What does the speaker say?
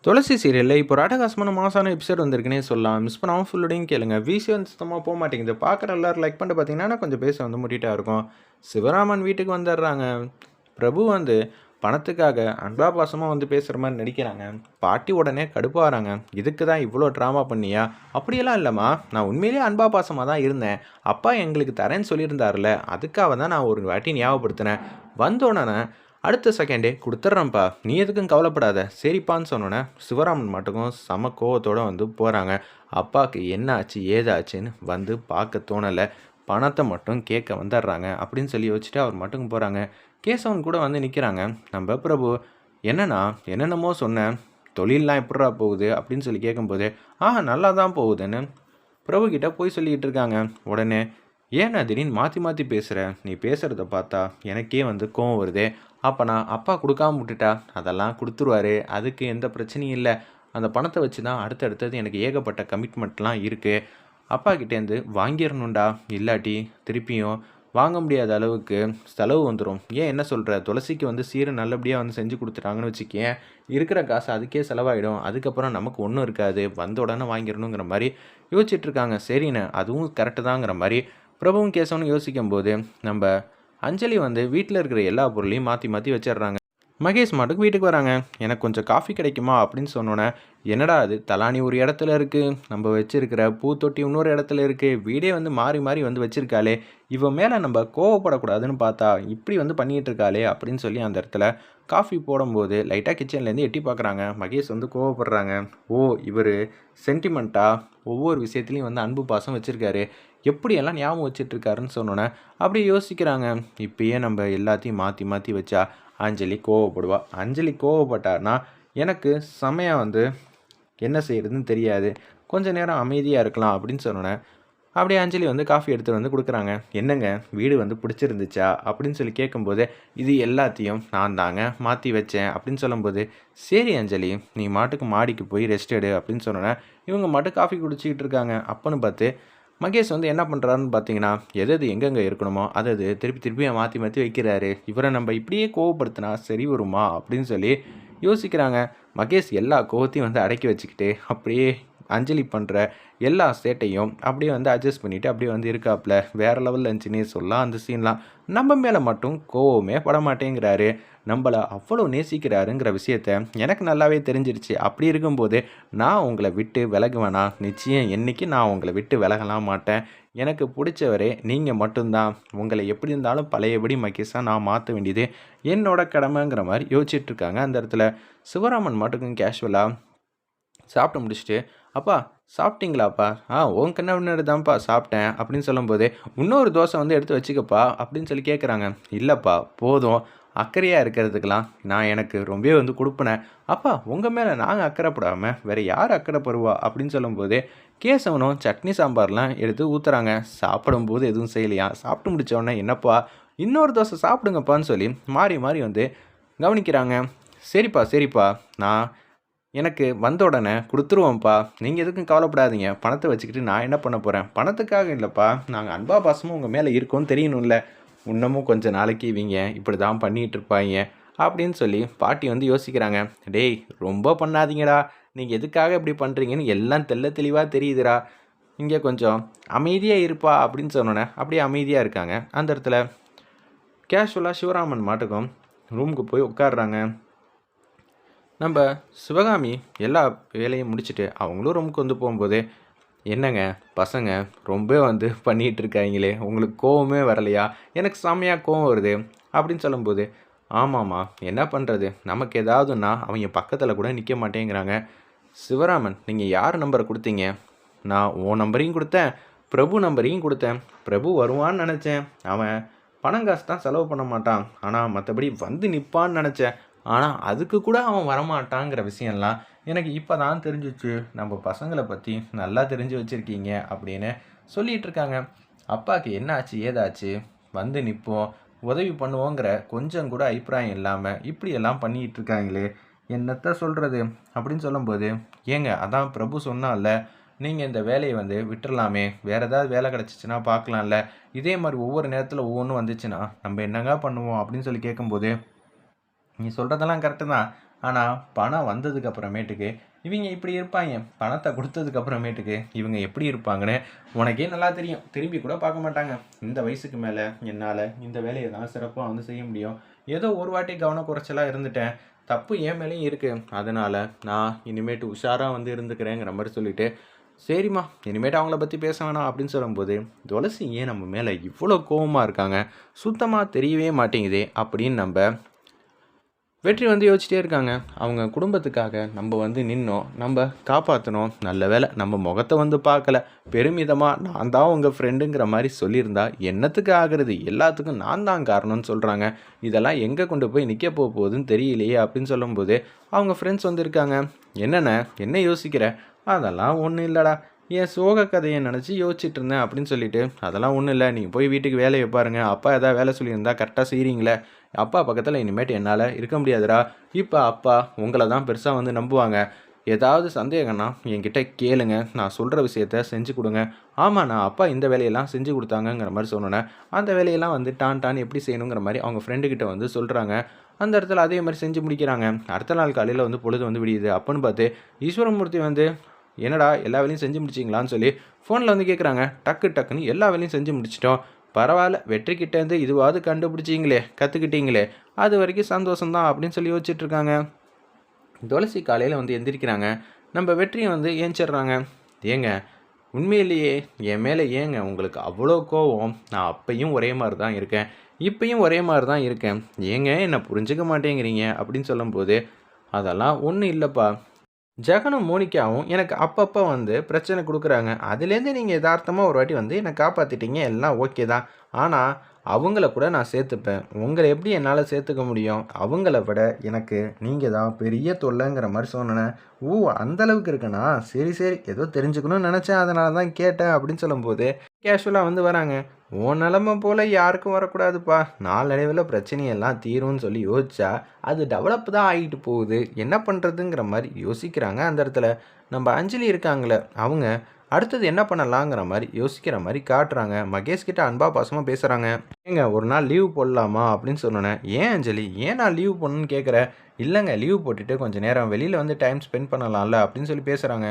துளசி சீரியல்ல இப்போ ஒரு அட்டகாசமான மாசான எபிசோட் வந்திருக்குன்னே சொல்லலாம். மிஸ் பண்ணாம ஃபுல்லோடையும் கேளுங்க. வீசி வந்து சுத்தமா போமாட்டேங்குது. பார்க்குற எல்லாரும் லைக் பண்ணிட்டு பார்த்தீங்கன்னா, கொஞ்சம் பேச வந்து முட்டிட்டா இருக்கும். சிவராமன் வீட்டுக்கு வந்துடுறாங்க. பிரபு வந்து பணத்துக்காக அன்பா பாசமா வந்து பேசுகிற மாதிரி நடிக்கிறாங்க. பாட்டி உடனே கடுப்பாகிறாங்க. இதுக்கு தான் இவ்வளோ ட்ராமா பண்ணியா? அப்படியெல்லாம் இல்லைம்மா, நான் உண்மையிலேயே அன்பா பாசமாக தான் இருந்தேன். அப்பா எங்களுக்கு தரேன்னு சொல்லியிருந்தாருல, அதுக்காக தான் நான் ஒரு வாட்டி ஞாபகப்படுத்தினேன். வந்தோடனே அடுத்த செகண்டே கொடுத்துட்றேன்ப்பா, நீ எதுக்கும் கவலைப்படாத, சரிப்பான்னு சொன்னோன்னே சிவராமன் மட்டுக்கும் செம கோவத்தோடு வந்து போகிறாங்க. அப்பாவுக்கு என்ன ஆச்சு ஏதாச்சுன்னு வந்து பார்க்க தோணலை, பணத்தை மட்டும் கேட்க வந்துடுறாங்க அப்படின்னு சொல்லி வச்சுட்டு அவர் மட்டும் போகிறாங்க. கேசவன் கூட வந்து நிற்கிறாங்க. நம்ம பிரபு, என்னன்னா என்னென்னமோ சொன்னேன், தொழிலெலாம் எப்படா போகுது அப்படின்னு சொல்லி கேட்கும்போது, நல்லா தான் போகுதுன்னு பிரபு கிட்ட போய் சொல்லிக்கிட்டு இருக்காங்க. உடனே, ஏன்னா திடீர்னு மாற்றி மாற்றி பேசுகிற, நீ பேசுகிறத பார்த்தா எனக்கே வந்து கோவம் வருதே. அப்போ நான் அப்பா கொடுக்காம விட்டுட்டா அதெல்லாம் கொடுத்துருவாரு, அதுக்கு எந்த பிரச்சனையும் இல்லை. அந்த பணத்தை வச்சு தான் அடுத்தடுத்தது எனக்கு ஏகப்பட்ட கமிட்மெண்ட்லாம் இருக்குது. அப்பா கிட்டேருந்து வாங்கிடணுண்டா, இல்லாட்டி திருப்பியும் வாங்க முடியாத அளவுக்கு செலவு வந்துடும். ஏன் என்ன சொல்கிற, துளசிக்கு வந்து சீரை நல்லபடியாக வந்து செஞ்சு கொடுத்துட்டாங்கன்னு வச்சுக்கேன், இருக்கிற காசு அதுக்கே செலவாயிடும். அதுக்கப்புறம் நமக்கு ஒன்றும் இருக்காது, வந்த உடனே வாங்கிடணுங்கிற மாதிரி யோசிச்சுட்ருக்காங்க. சரிண்ணே, அதுவும் கரெக்டு தாங்கிற மாதிரி பிரபுவும் கேசவனும் யோசிக்கும்போது, நம்ம அஞ்சலி வந்து வீட்டில் இருக்கிற எல்லா பொருளையும் மாற்றி மாற்றி வச்சிடுறாங்க. மகேஷ் மாட்டுக்கு வீட்டுக்கு வராங்க. எனக்கு கொஞ்சம் காஃபி கிடைக்குமா அப்படின்னு சொன்னோன்னே, என்னடா அது, தலானி ஒரு இடத்துல இருக்குது, நம்ம வச்சிருக்கிற பூத்தொட்டி இன்னொரு இடத்துல இருக்குது, வீடே வந்து மாறி மாறி வந்து வச்சிருக்காளே, இவன் மேலே நம்ம கோவப்படக்கூடாதுன்னு பார்த்தா இப்படி வந்து பண்ணிகிட்டு இருக்காளே அப்படின்னு சொல்லி அந்த இடத்துல காஃபி போடும்போது லைட்டாக கிச்சன்லேருந்து எட்டி பார்க்குறாங்க. மகேஷ் வந்து கோவப்படுறாங்க. ஓ, இவர் சென்டிமெண்ட்டாக ஒவ்வொரு விஷயத்துலையும் வந்து அன்பு பாசம் வச்சுருக்காரு, எப்படியெல்லாம் ஞாபகம் வச்சிட்ருக்காருன்னு சொன்னோன்னே அப்படியே யோசிக்கிறாங்க. இப்பயே நம்ம எல்லாத்தையும் மாற்றி மாற்றி வச்சா அஞ்சலி கோவப்படுவா. அஞ்சலி கோவப்பட்டார்னா எனக்கு செமையாக வந்து என்ன செய்கிறதுன்னு தெரியாது, கொஞ்ச நேரம் அமைதியாக இருக்கலாம் அப்படின்னு சொன்னோன்னே அப்படியே அஞ்சலி வந்து காஃபி எடுத்துகிட்டு வந்து கொடுக்குறாங்க. என்னங்க, வீடு வந்து பிடிச்சிருந்துச்சா அப்படின்னு சொல்லி கேட்கும்போது, இது எல்லாத்தையும் நான் தாங்க மாற்றி வச்சேன் அப்படின்னு சொல்லும்போது, சரி அஞ்சலி, நீ மாட்டுக்கு மாடிக்கு போய் ரெஸ்ட் எடு அப்படின்னு சொன்னோன்னே இவங்க மாட்டு காஃபி குடிச்சிக்கிட்டு இருக்காங்க. அப்போன்னு பார்த்து மகேஷ் வந்து என்ன பண்ணுறாருன்னு பார்த்தீங்கன்னா, எது எங்கெங்கே இருக்கணுமோ அது திருப்பி திருப்பி மாற்றி மாற்றி வைக்கிறாரு. இவரை நம்ம இப்படியே கோவப்படுத்தினா சரி வருமா அப்படின்னு சொல்லி யோசிக்கிறாங்க. மகேஷ் எல்லா கோவத்தையும் வந்து அடக்கி வச்சுக்கிட்டு அப்படியே அஞ்சலி பண்ணுற எல்லா சேட்டையும் அப்படியே வந்து அட்ஜஸ்ட் பண்ணிவிட்டு அப்படியே வந்து இருக்காப்புல. வேறு லெவலில் இருந்துச்சுன்னே சொல்லலாம் அந்த சீன்லாம். நம்ம மேலே மட்டும் கோவமே படமாட்டேங்கிறாரு, நம்மளை அவ்வளோ நேசிக்கிறாருங்கிற விஷயத்த எனக்கு நல்லாவே தெரிஞ்சிருச்சு. அப்படி இருக்கும்போது நான் உங்களை விட்டு விலகுவேனா? நிச்சயம் என்றைக்கு நான் உங்களை விட்டு விலகலாம் மாட்டேன். எனக்கு பிடிச்சவரே நீங்கள் மட்டும்தான். உங்களை எப்படி இருந்தாலும் பழையபடி மகேஷாக நான் மாற்ற வேண்டியது என்னோட கடமைங்கிற மாதிரி யோசிச்சுட்ருக்காங்க. அந்த இடத்துல சிவராமன் மட்டுக்கும் கேஷுவலாக சாப்பிட்டு முடிச்சுட்டு, அப்பா சாப்பிட்டீங்களாப்பா? உன் கண்ண முன்னாடி தான்ப்பா சாப்பிட்டேன் அப்படின்னு சொல்லும்போது, இன்னொரு தோசை வந்து எடுத்து வச்சுக்கப்பா அப்படின்னு சொல்லி கேட்குறாங்க. இல்லைப்பா போதும், அக்கறையாக இருக்கிறதுக்கெலாம் நான் எனக்கு ரொம்பவே வந்து கொடுப்பனேன். அப்பா உங்கள் மேலே நாங்கள் அக்கறைப்படாமல் வேறு யார் அக்கறைப்படுவா அப்படின்னு சொல்லும்போது, கேசவனும் சட்னி சாம்பார்லாம் எடுத்து ஊற்றுறாங்க. சாப்பிடும்போது எதுவும் செய்யலையா, சாப்பிட்டு முடித்தோடனே என்னப்பா இன்னொரு தோசை சாப்பிடுங்கப்பான்னு சொல்லி மாறி மாறி வந்து கவனிக்கிறாங்க. சரிப்பா சரிப்பா, நான் எனக்கு வந்த உடனே கொடுத்துருவோம்ப்பா, நீங்கள் எதுக்கும் கவலைப்படாதீங்க, பணத்தை வச்சுக்கிட்டு நான் என்ன பண்ண போகிறேன், பணத்துக்காக இல்லைப்பா, நாங்கள் அன்பா பாசமும் உங்கள் மேலே இருக்கோன்னு தெரியணும்ல, இன்னமும் கொஞ்சம் நாளைக்கு இவங்க இப்படி தான் பண்ணிகிட்டு இருப்பாங்க அப்படின்னு சொல்லி பாட்டி வந்து யோசிக்கிறாங்க. டேய் ரொம்ப பண்ணாதீங்கடா, நீங்கள் எதுக்காக இப்படி பண்ணுறீங்கன்னு எல்லாம் தெல்ல தெளிவாக தெரியுதுடா, இங்கே கொஞ்சம் அமைதியாக இருப்பா அப்படின்னு சொன்னோன்னே அப்படியே அமைதியாக இருக்காங்க. அந்த இடத்துல கேஷுவலாக சிவராமன் மாட்டுக்கும் ரூமுக்கு போய் உட்காடுறாங்க. நம்ம சிவகாமி எல்லா வேலையும் முடிச்சுட்டு அவங்களும் ரூமுக்கு வந்து போகும்போது, என்னங்க பசங்க ரொம்ப வந்து பண்ணிகிட்டு இருக்காங்களே, உங்களுக்கு கோவமே வரலையா? எனக்கு செம்மையாக கோவம் வருது அப்படின்னு சொல்லும்போது, ஆமாம்மா என்ன பண்ணுறது, நமக்கு ஏதாவதுன்னா அவங்க பக்கத்தில் கூட நிற்க மாட்டேங்கிறாங்க. சிவராமன், நீங்கள் யார் நம்பரை கொடுத்தீங்க? நான் உன் நம்பரையும் கொடுத்தேன், பிரபு நம்பரையும் கொடுத்தேன். பிரபு வருவான்னு நினச்சேன், அவன் பணங்காசு தான் செலவு பண்ண மாட்டான், ஆனால் மற்றபடி வந்து நிற்பான்னு நினச்சேன், ஆனால் அதுக்கு கூட அவன் வரமாட்டாங்கிற விஷயம்லாம் எனக்கு இப்போ தான் தெரிஞ்சிச்சு. நம்ம பசங்களை பற்றி நல்லா தெரிஞ்சு வச்சுருக்கீங்க அப்படின்னு சொல்லிகிட்டு இருக்காங்க. அப்பாவுக்கு என்ன ஆச்சு ஏதாச்சு வந்து நிற்போம், உதவி பண்ணுவோங்கிற கொஞ்சம் கூட அபிப்பிராயம் இல்லாமல் இப்படியெல்லாம் பண்ணிகிட்டு இருக்காங்களே, என்னத்த சொல்கிறது அப்படின்னு சொல்லும்போது, ஏங்க அதான் பிரபு சொன்னால, நீங்கள் இந்த வேலையை வந்து விட்டுறலாமே, வேறு ஏதாவது வேலை கிடச்சிச்சின்னா பார்க்கலாம்ல, இதே மாதிரி ஒவ்வொரு நேரத்தில் ஒவ்வொன்றும் வந்துச்சுன்னா நம்ம என்னங்க பண்ணுவோம் அப்படின்னு சொல்லி கேட்கும்போது, நீ சொல்கிறதெல்லாம் கரெக்டு தான், ஆனால் பணம் வந்ததுக்கு அப்புறமேட்டுக்கு இவங்க இப்படி இருப்பாங்க, பணத்தை கொடுத்ததுக்கு அப்புறமேட்டுக்கு இவங்க எப்படி இருப்பாங்கன்னு உனக்கே நல்லா தெரியும். திரும்பி கூட பார்க்க மாட்டாங்க. இந்த வயசுக்கு மேலே என்னால் இந்த வேலையை தான் சிறப்பாக வந்து செய்ய முடியும். ஏதோ ஒரு வாட்டி கவனக்குறைச்சலாக இருந்துட்டேன், தப்பு என் மேலேயும் இருக்குது, அதனால் நான் இனிமேட்டு உஷாராக வந்து இருந்துக்கிறேங்கிற மாதிரி சொல்லிட்டு, சரிம்மா இனிமேட்டு அவங்கள பற்றி பேச வேணாம் அப்படின்னு சொல்லும்போது, துளசி ஏன் நம்ம மேலே இவ்வளோ கோவமாக இருக்காங்க, சுத்தமாக தெரியவே மாட்டேங்குதே அப்படின்னு நம்ம வெற்றி வந்து யோசிச்சிட்டே இருக்காங்க. அவங்க குடும்பத்துக்காக நம்ம வந்து நின்னோம், நம்ம காப்பாற்றணும், நல்ல வேலை நம்ம முகத்தை வந்து பார்க்கல, பெருமிதமாக நான் தான் உங்கள் ஃப்ரெண்டுங்கிற மாதிரி சொல்லியிருந்தா என்னத்துக்கு ஆகிறது, எல்லாத்துக்கும் நான் தான் காரணம்னு சொல்கிறாங்க. இதெல்லாம் எங்கே கொண்டு போய் நிற்க போகுதுன்னு தெரியலையே அப்படின்னு சொல்லும்போது, அவங்க ஃப்ரெண்ட்ஸ் வந்து இருக்காங்க. என்னென்ன என்ன யோசிக்கிற, அதெல்லாம் ஒன்றும் இல்லைடா, என் சோக கதையை நினச்சி யோசிச்சுட்டு இருந்தேன் அப்படின்னு சொல்லிட்டு, அதெல்லாம் ஒன்றும் இல்லை, நீங்கள் போய் வீட்டுக்கு வேலையை பாருங்கள், அப்பா எதாவது வேலை சொல்லியிருந்தா கரெக்டாக செய்கிறீங்களே, அப்பா பக்கத்தில் இனிமேட்டு என்னால் இருக்க முடியாதுடா, இப்போ அப்பா உங்களை தான் பெருசாக வந்து நம்புவாங்க, ஏதாவது சந்தேகம்னா என்கிட்ட கேளுங்க, நான் சொல்கிற விஷயத்த செஞ்சு கொடுங்க. ஆமாம், நான் அப்பா இந்த வேலையெல்லாம் செஞ்சு கொடுத்தாங்கங்கிற மாதிரி சொன்னேன், அந்த வேலையெல்லாம் வந்து டான் எப்படி செய்யணுங்கிற மாதிரி அவங்க ஃப்ரெண்டுக்கிட்ட வந்து சொல்கிறாங்க. அந்த இடத்துல அதே மாதிரி செஞ்சு முடிக்கிறாங்க. அடுத்த நாள் காலையில் வந்து பொழுது வந்து விடியுது. அப்போன்னு பார்த்து ஈஸ்வரமூர்த்தி வந்து, என்னடா எல்லா வேலையும் செஞ்சு முடிச்சிங்களான்னு சொல்லி ஃபோனில் வந்து கேட்குறாங்க. டக்குன்னு எல்லா வேலையும் செஞ்சு முடிச்சிட்டோம், பரவாயில்ல, வெற்றிக்கிட்டேருந்து இதுவாவது கண்டுபிடிச்சிங்களே, கற்றுக்கிட்டீங்களே, அது வரைக்கும் சந்தோஷம்தான் அப்படின்னு சொல்லி யோசிச்சுட்ருக்காங்க. துளசி காலையில் வந்து எந்திரிக்கிறாங்க. நம்ம வெற்றியை வந்து ஏஞ்சிட்றாங்க. ஏங்க உண்மையிலேயே என் மேலே ஏங்க உங்களுக்கு அவ்வளோ கோவம், நான் அப்பையும் ஒரே மாதிரி தான் இருக்கேன், இப்பையும் ஒரே மாதிரி தான் இருக்கேன், ஏங்க என்னை புரிஞ்சுக்க மாட்டேங்கிறீங்க அப்படின்னு சொல்லும்போது, அதெல்லாம் ஒன்றும் இல்லைப்பா, ஜெகனும் மோனிகாவும் எனக்கு அப்பப்போ வந்து பிரச்சனை கொடுக்குறாங்க, அதுலேருந்து நீங்கள் யதார்த்தமாக ஒரு வாட்டி வந்து என்னை காப்பாற்றிட்டீங்க, எல்லாம் ஓகே தான், ஆனால் அவங்கள கூட நான் சேர்த்துப்பேன், உங்களை எப்படி என்னால் சேர்த்துக்க முடியும், அவங்கள விட எனக்கு நீங்கள் தான் பெரிய தொல்லைங்கிற மாதிரி சொன்னேன். ஓ, அந்தளவுக்கு இருக்குண்ணா, சரி ஏதோ தெரிஞ்சுக்கணும்னு நினச்சேன், அதனால தான் கேட்டேன் அப்படின்னு சொல்லும்போது கேஷுவலாக வந்து வராங்க. உன் நிலமை போல் யாருக்கும் வரக்கூடாதுப்பா, நாளடைவில் பிரச்சனையெல்லாம் தீரும்னு சொல்லி யோசிச்சா அது டெவலப் தான் ஆகிட்டு போகுது, என்ன பண்ணுறதுங்கிற மாதிரி யோசிக்கிறாங்க. அந்த இடத்துல நம்ம அஞ்சலி இருக்காங்களே, அவங்க அடுத்தது என்ன பண்ணலாங்கிற மாதிரி யோசிக்கிற மாதிரி காட்டுறாங்க. மகேஷ் கிட்ட அன்பா பாசமாக பேசுகிறாங்க. ஏங்க ஒரு நாள் லீவ் போடலாமா அப்படின்னு சொன்னேன். ஏன் அஞ்சலி, ஏன் நான் லீவ் போடணுன்னு கேட்குறேன். இல்லைங்க, லீவ் போட்டுட்டு கொஞ்சம் நேரம் வெளியில் வந்து டைம் ஸ்பெண்ட் பண்ணலாம்ல அப்படின்னு சொல்லி பேசுகிறாங்க.